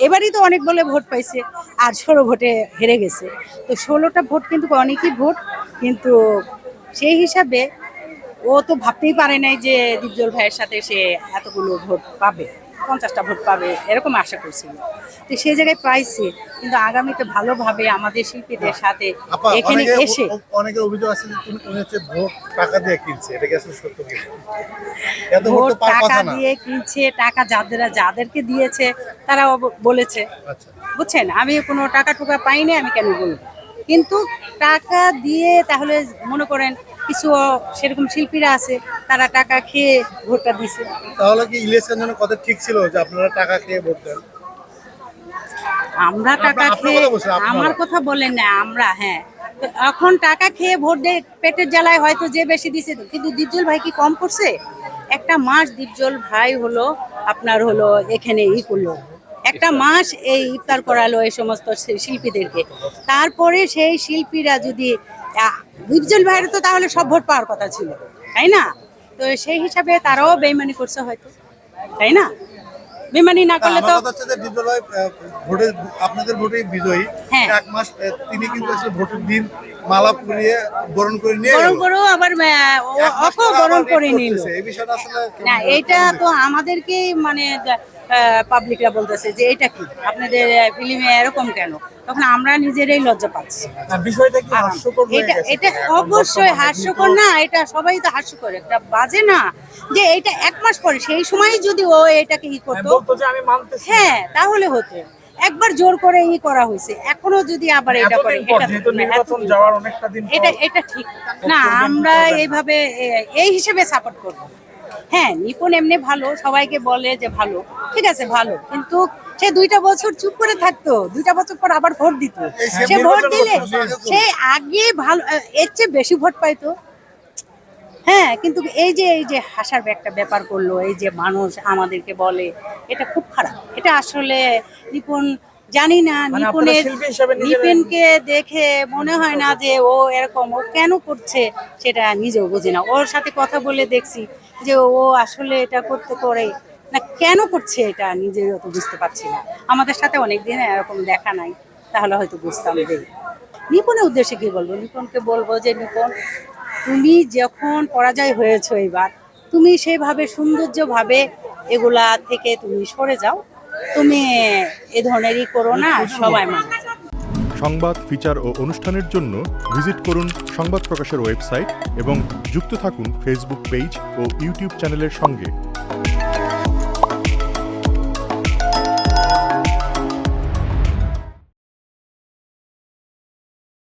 এবারই তো অনেক বলে ভোট পাইছে, আর 16 ভোটে হেরে গেছে। তো 16টা ভোট কিন্তু অনেকই ভোট, কিন্তু সেই হিসাবে ও তো ভাবতেই পারে নাই যে দীপজল ভাইয়ের সাথে সে এতগুলো ভোট পাবে, 50টা ভোট পাবে এরকম আশা করছিল। তো সেই জায়গায় পাইছে, কিন্তু আগামীতে ভালোভাবে আমাদের শিল্পীদের সাথে এখানে এসে অনেকের অভিযোগ আছে যে উনি হচ্ছে ভোট টাকা দিয়ে কিনছে, এটা কি আসলে সত্য কি? এত ভোট ভোট তো পাওয়ার টাকা কথা না। দিয়ে কিনছে, টাকা যাদেরকে দিয়েছে তারাও বলেছে, আচ্ছা, বুঝছেন। আমি কোনো টাকা টুকা পাইনি, আমি কেন বলবো? কিন্তু টাকা দিয়ে তাহলে মনে করেন কিছু সেরকম শিল্পীরা আছে, তারা টাকা খেয়ে ভোটটা দিছে। তাহলে কি ইলেকশন জন্য কথা ঠিক ছিল যে আপনারা টাকা খেয়ে ভোট দেন? আমরা টাকা আপনার খেয়ে, কথা বলছেন, আপনারা। আমার কথা বলেন না, আমরা, হ্যাঁ। তো এখন টাকা খেয়ে ভোট দিয়ে পেটের জ্বালায় হয়তো যে বেশি দিছে, কিন্তু দীপজল ভাই কি কম করছে? একটা মাস দীপজল ভাই হলো আপনার হলো এখানে করলো, একটা মাস এই ইফতার করালো এই সমস্ত শিল্পীদেরকে। তারপরে সেই শিল্পীরা যদি দীপজল ভাইয়ের তো তাহলে সব ভোট পাওয়ার কথা ছিল, তাই না? তো সেই হিসাবে তারাও বেইমানি করছে হয়তো, তাই না? বেইমানি না করলে তো। আমার কথা হচ্ছে যে দীপজল ভাই ভোটে, আপনাদের ভোটে বিজয়ী, হ্যাঁ। এক মাস তিনি কিন্তু আসলে ভোটের দিন মালা পরিয়ে বরণ করে নিয়ে বরং গেল। করেও আবার এক মাস অকেও পরে বরণ আবার করে রেড নিল। করতেছে। এই বিষয়টা আসলে না, কেমন- এটা কেমন তো দেখছেন? আমাদেরকেই মানে পাবলিকরা বলতেছে যে এটা কি আপনাদের ফিল্মে এরকম কেন? তখন আমরা নিজেরাই লজ্জা পাচ্ছি। বিষয়টা কি হাস্যকর হয়ে এটা গেছে? এটা অবশ্যই হাস্যকর না, এটা সবাই তো হাস্যকর, একটা বাজে না যে এটা 1 মাস পরে, সেই সময় যদি ও এটাকে করতো, বলতো যে আমি মানতেছি না। হ্যাঁ তাহলে হতো। একবার জোর করে করা হয়েছে, এখনো যদি আবার এটা করে, এটা যেহেতু নির্বাচন যাওয়ার অনেকটা দিন পর, এটা ঠিক না। আমরা এইভাবে এই হিসেবে সাপোর্ট করব। হ্যাঁ, নিপুণ এমনি ভালো, সবাইকে বলে যে ভালো, ঠিক আছে ভালো, কিন্তু সে 2টা বছর চুপ করে থাকতো, 2টা বছর পর আবার ভোট দিত। সে ভোট দিলে সে আগে ভালো, এর চেয়ে বেশি ভোট পাইতো। হ্যাঁ, কিন্তু এই যে হাসার একটা ব্যাপার করলো, এই যে মানুষ আমাদেরকে বলে, এটা খুব খারাপ। এটা আসলে নিপুণ, জানি না, নিপুণকে দেখে মনে হয় না যে ও এরকম, ও কেন করছে সেটা নিজেও বুঝি না। ওর সাথে কথা বলে দেখছি যে ও আসলে এটা করতে করে না, কেন করছে এটা নিজেও তো বুঝতে পারছি না। আমাদের সাথে অনেকদিন এরকম দেখা নাই, তাহলে হয়তো বুঝতাম যে। নিপুণের উদ্দেশ্যে কি বলবো? নিপুণকে বলবো যে নিপুণ, তুমি যখন পরাজয় হয়েছো এবার, তুমি সেভাবে সৌন্দর্যভাবে এগুলা থেকে তুমি সরে যাও, তুমি এ ধরনেরই করো না, সবাই মানে। সংবাদ, ফিচার ও অনুষ্ঠানের জন্য ভিজিট করুন সংবাদ প্রকাশের ওয়েবসাইট এবং যুক্ত থাকুন ফেসবুক পেজ ও ইউটিউব চ্যানেলের সঙ্গে।